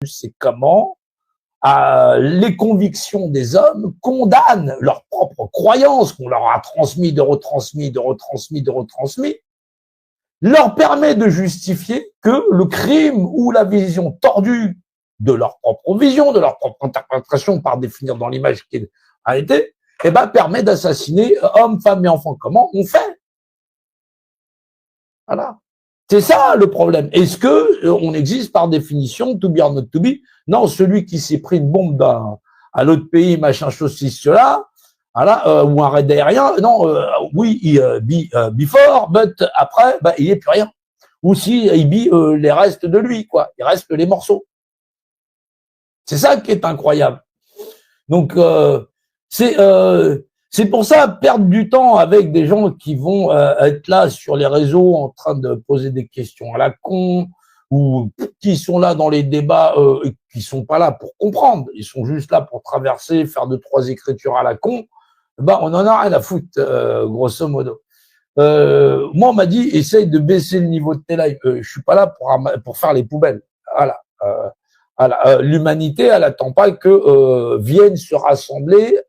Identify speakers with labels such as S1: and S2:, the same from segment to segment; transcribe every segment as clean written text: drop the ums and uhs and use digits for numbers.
S1: c'est comment les convictions des hommes condamnent leurs propres croyances qu'on leur a transmis, de retransmis, leur permet de justifier que le crime ou la vision tordue de leur propre vision, de leur propre interprétation, par définir dans l'image qui a été, eh ben, permet d'assassiner hommes, femmes et enfants. Comment on fait? Voilà. C'est ça le problème. Est-ce que on existe par définition, to be or not to be? Non, celui qui s'est pris une bombe à l'autre pays, machin chose, cela, voilà, ou un raid aérien, non, oui, before, but après, bah, il est plus rien. Ou si il be les restes de lui, quoi. Il reste les morceaux. C'est ça qui est incroyable. Donc, c'est pour ça, perdre du temps avec des gens qui vont être là sur les réseaux en train de poser des questions à la con, ou qui sont là dans les débats et qui sont pas là pour comprendre. Ils sont juste là pour traverser, faire 2-3 écritures à la con. Ben, on en a rien à foutre, grosso modo. Moi, on m'a dit, essaye de baisser le niveau de tes lives. Je suis pas là pour faire les poubelles. Voilà. L'humanité, elle attend pas que viennent se rassembler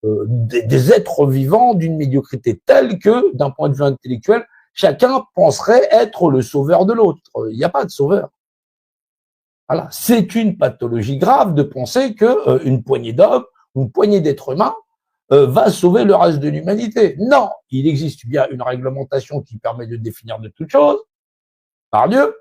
S1: des êtres vivants d'une médiocrité telle que, d'un point de vue intellectuel, chacun penserait être le sauveur de l'autre. Il n'y a pas de sauveur. Voilà. C'est une pathologie grave de penser que une poignée d'hommes, une poignée d'êtres humains va sauver le reste de l'humanité. Non, il existe bien une réglementation qui permet de définir de toutes choses, par Dieu.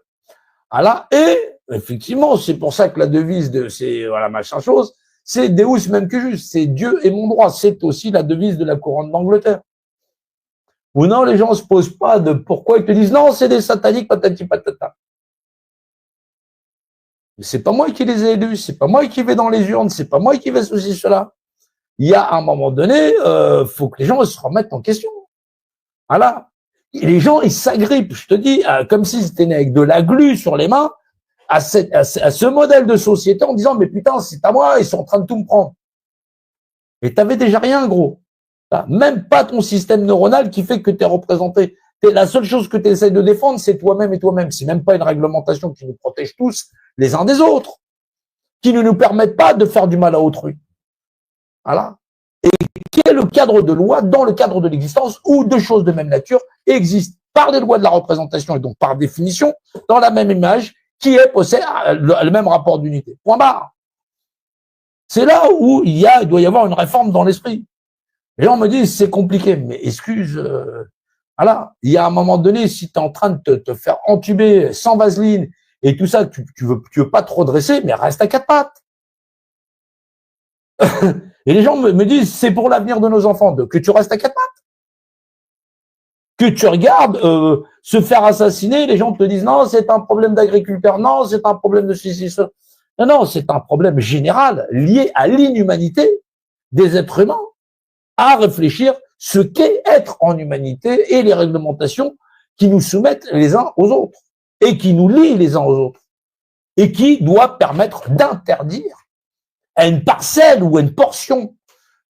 S1: Voilà. Et effectivement, c'est pour ça que la devise de ces voilà machin chose, c'est Deus même que juste, c'est Dieu et mon droit. C'est aussi la devise de la couronne d'Angleterre. Ou non, les gens se posent pas de pourquoi ils te disent non, c'est des sataniques, patati patata. Mais c'est pas moi qui les ai élus, c'est pas moi qui vais dans les urnes, c'est pas moi qui vais ceci, cela. Il y a un moment donné, faut que les gens se remettent en question. Voilà. Et les gens, ils s'agrippent, je te dis, comme s'ils étaient nés avec de la glu sur les mains, à ce modèle de société en disant, mais putain, c'est à moi, ils sont en train de tout me prendre. Et t'avais déjà rien, gros. Même pas ton système neuronal qui fait que t'es représenté. La seule chose que tu essaies de défendre, c'est toi-même et toi-même. C'est même pas une réglementation qui nous protège tous les uns des autres, qui ne nous permettent pas de faire du mal à autrui. Voilà. Et quel est le cadre de loi dans le cadre de l'existence où deux choses de même nature existent par des lois de la représentation et donc par définition dans la même image qui possède le même rapport d'unité. Point barre. C'est là où il doit y avoir une réforme dans l'esprit. Les gens me disent c'est compliqué, mais excuse, voilà. Il y a un moment donné, si tu es en train de te faire entuber sans vaseline et tout ça, tu veux pas te redresser, mais reste à quatre pattes. Et les gens me disent, c'est pour l'avenir de nos enfants, que tu restes à quatre pattes. Que tu regardes se faire assassiner, les gens te disent, non, c'est un problème d'agriculteur, non, c'est un problème de ceci, ça. Non, non, c'est un problème général lié à l'inhumanité des êtres humains, à réfléchir ce qu'est être en humanité et les réglementations qui nous soumettent les uns aux autres et qui nous lient les uns aux autres et qui doivent permettre d'interdire à une parcelle ou à une portion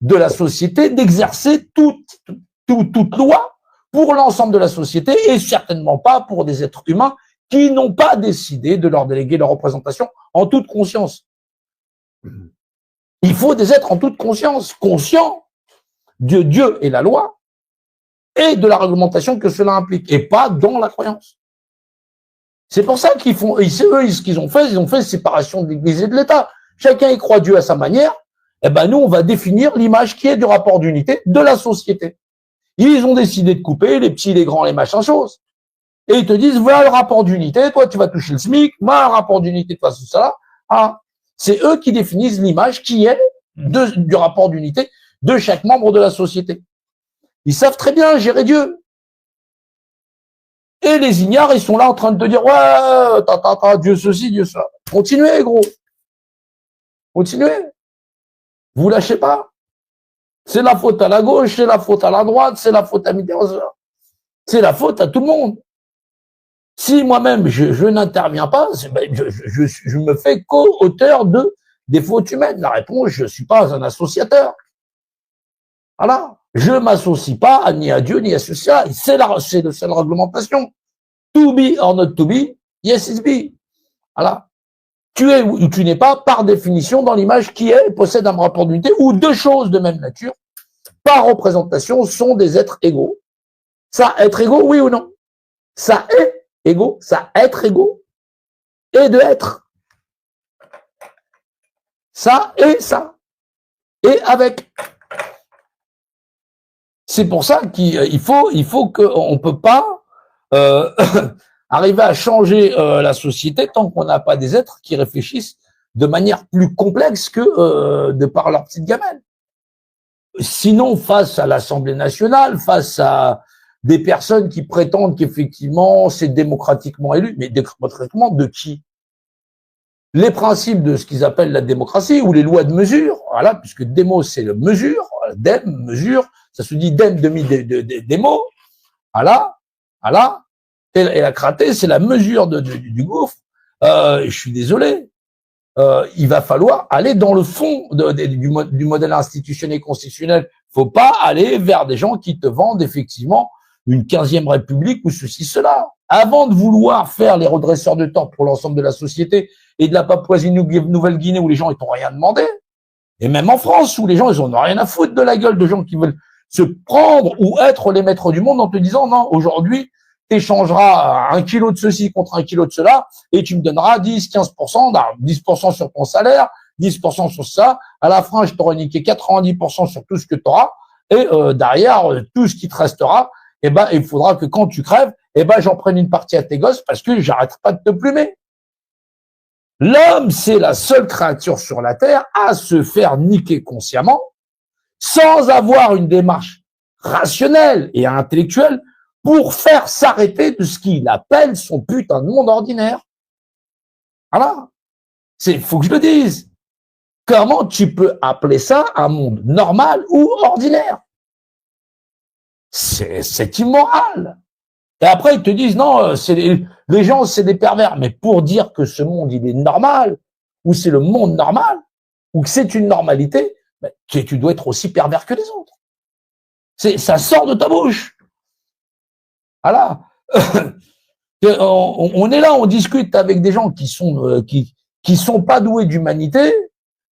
S1: de la société d'exercer toute loi pour l'ensemble de la société et certainement pas pour des êtres humains qui n'ont pas décidé de leur déléguer leur représentation en toute conscience. Il faut des êtres en toute conscience, conscients de Dieu et la loi et de la réglementation que cela implique et pas dans la croyance. C'est pour ça qu'ils font, et c'est eux ce qu'ils ont fait, ils ont fait séparation de l'Église et de l'État. Chacun y croit Dieu à sa manière. Eh ben, nous, on va définir l'image qui est du rapport d'unité de la société. Ils ont décidé de couper les petits, les grands, les machins choses. Et ils te disent, voilà le rapport d'unité, toi, tu vas toucher le SMIC, moi, le rapport d'unité, toi, c'est ça. Ah. C'est eux qui définissent l'image qui est du rapport d'unité de chaque membre de la société. Ils savent très bien gérer Dieu. Et les ignares, ils sont là en train de te dire, ouais, Dieu ceci, Dieu cela. Continuez, gros. Continuez. Vous lâchez pas. C'est la faute à la gauche, c'est la faute à la droite, c'est la faute à Mitterrand. C'est la faute à tout le monde. Si moi-même je n'interviens pas, je me fais co-auteur des fautes humaines. La réponse, je suis pas un associateur. Voilà. Je m'associe pas ni à Dieu ni à ceci. C'est la réglementation. To be or not to be, yes it be. Voilà. Tu es ou tu n'es pas, par définition, dans l'image qui est, possède un rapport d'unité, ou deux choses de même nature, par représentation, sont des êtres égaux. Ça, être égaux, oui ou non? Ça est égaux, ça être égaux, et de être. Ça et ça. Et avec. C'est pour ça qu'il faut qu'on peut pas arriver à changer la société tant qu'on n'a pas des êtres qui réfléchissent de manière plus complexe que de par leur petite gamelle. Sinon, face à l'Assemblée nationale, face à des personnes qui prétendent qu'effectivement c'est démocratiquement élu, mais démocratiquement de qui? Les principes de ce qu'ils appellent la démocratie ou les lois de mesure, voilà, puisque démo c'est le mesure, dem, mesure, ça se dit dem demi démo, voilà, voilà, et la cratée c'est la mesure du gouffre. Je suis désolé, il va falloir aller dans le fond du modèle institutionnel et constitutionnel. Faut pas aller vers des gens qui te vendent effectivement une 15e république ou ceci, cela. Avant de vouloir faire les redresseurs de tort pour l'ensemble de la société et de la Papouasie-Nouvelle-Guinée où les gens ils t'ont rien demandé, et même en France où les gens ils ont rien à foutre de la gueule de gens qui veulent se prendre ou être les maîtres du monde en te disant non, aujourd'hui t'échangeras 1 kilo de ceci contre 1 kilo de cela et tu me donneras 10, 15%, 10% sur ton salaire, 10% sur ça. À la fin, je t'aurai niqué 90% sur tout ce que tu auras et derrière, tout ce qui te restera, eh ben, il faudra que quand tu crèves, eh ben, j'en prenne une partie à tes gosses parce que j'arrête pas de te plumer. L'homme, c'est la seule créature sur la terre à se faire niquer consciemment sans avoir une démarche rationnelle et intellectuelle pour faire s'arrêter de ce qu'il appelle son putain de monde ordinaire. Voilà. Faut que je le dise. Comment tu peux appeler ça un monde normal ou ordinaire? C'est immoral. Et après, ils te disent, non, les gens, c'est des pervers. Mais pour dire que ce monde, il est normal, ou c'est le monde normal, ou que c'est une normalité, ben, tu dois être aussi pervers que les autres. Ça sort de ta bouche. Voilà. On est là, on discute avec des gens qui sont pas doués d'humanité,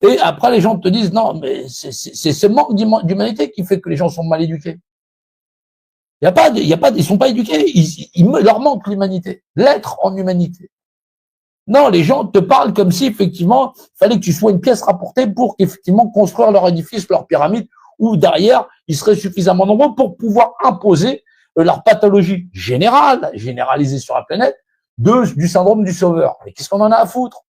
S1: et après les gens te disent, non, mais c'est ce manque d'humanité qui fait que les gens sont mal éduqués. Ils sont pas éduqués, leur manque l'humanité, l'être en humanité. Non, les gens te parlent comme si, effectivement, il fallait que tu sois une pièce rapportée pour qu'effectivement construire leur édifice, leur pyramide, ou derrière, ils seraient suffisamment nombreux pour pouvoir imposer leur pathologie générale, généralisée sur la planète, du syndrome du sauveur. Mais qu'est-ce qu'on en a à foutre?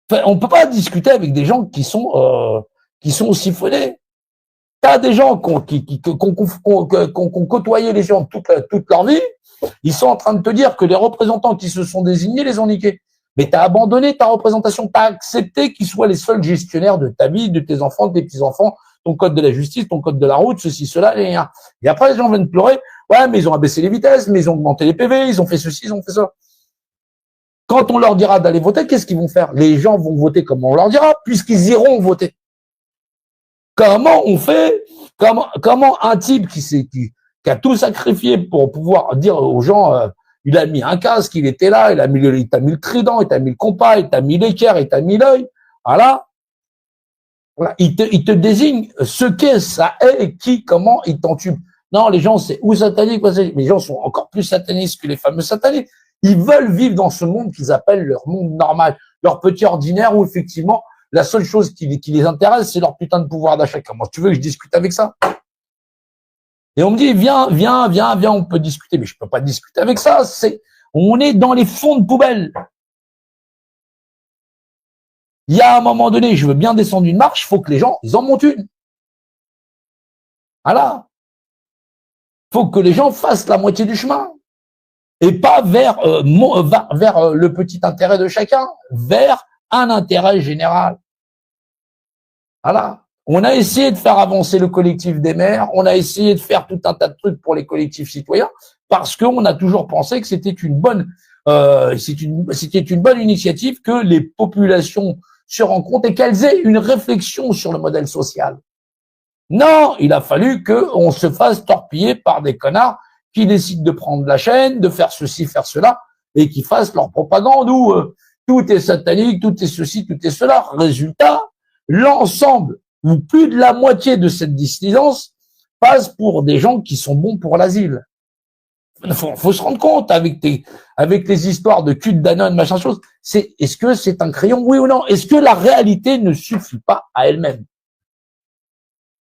S1: Enfin, on peut pas discuter avec des gens qui sont siphonnés. T'as des gens qui ont côtoyé les gens toute leur vie, ils sont en train de te dire que les représentants qui se sont désignés les ont niqués. Mais t'as abandonné ta représentation, t'as accepté qu'ils soient les seuls gestionnaires de ta vie, de tes enfants, de tes petits-enfants, ton code de la justice, ton code de la route, ceci, cela, et après les gens viennent pleurer, ouais, mais ils ont abaissé les vitesses, mais ils ont augmenté les PV, ils ont fait ceci, ils ont fait ça. Quand on leur dira d'aller voter, qu'est-ce qu'ils vont faire? Les gens vont voter comme on leur dira, puisqu'ils iront voter. Comment on fait? Comment un type qui a tout sacrifié pour pouvoir dire aux gens, il a mis un casque, il était là, il t'a mis le trident, il t'a mis le compas, il t'a mis l'équerre, il t'a mis l'œil. Voilà. Il te désigne ce qu'est ça est et qui, comment il t'entube. Non, les gens, c'est ou satanique, les gens sont encore plus satanistes que les fameux satanistes. Ils veulent vivre dans ce monde qu'ils appellent leur monde normal, leur petit ordinaire où effectivement, la seule chose qui les intéresse, c'est leur putain de pouvoir d'achat. Comment tu veux que je discute avec ça? Et on me dit, viens, on peut discuter. Mais je peux pas discuter avec ça. On est dans les fonds de poubelle. Il y a un moment donné, je veux bien descendre une marche, il faut que les gens, ils en montent une. Voilà. Faut que les gens fassent la moitié du chemin. Et pas vers le petit intérêt de chacun, vers un intérêt général. Voilà. On a essayé de faire avancer le collectif des maires, on a essayé de faire tout un tas de trucs pour les collectifs citoyens, parce qu'on a toujours pensé que c'était une bonne initiative que les populations se rencontrent et qu'elles aient une réflexion sur le modèle social. Non, il a fallu qu'on se fasse torpiller par des connards qui décident de prendre la chaîne, de faire ceci, faire cela, et qui fassent leur propagande ou tout est satanique, tout est ceci, tout est cela. Résultat, l'ensemble ou plus de la moitié de cette dissidence passe pour des gens qui sont bons pour l'asile. Faut se rendre compte avec les histoires de cul de Danone, machin chose. Est-ce que c'est un crayon, oui ou non? Est-ce que la réalité ne suffit pas à elle-même?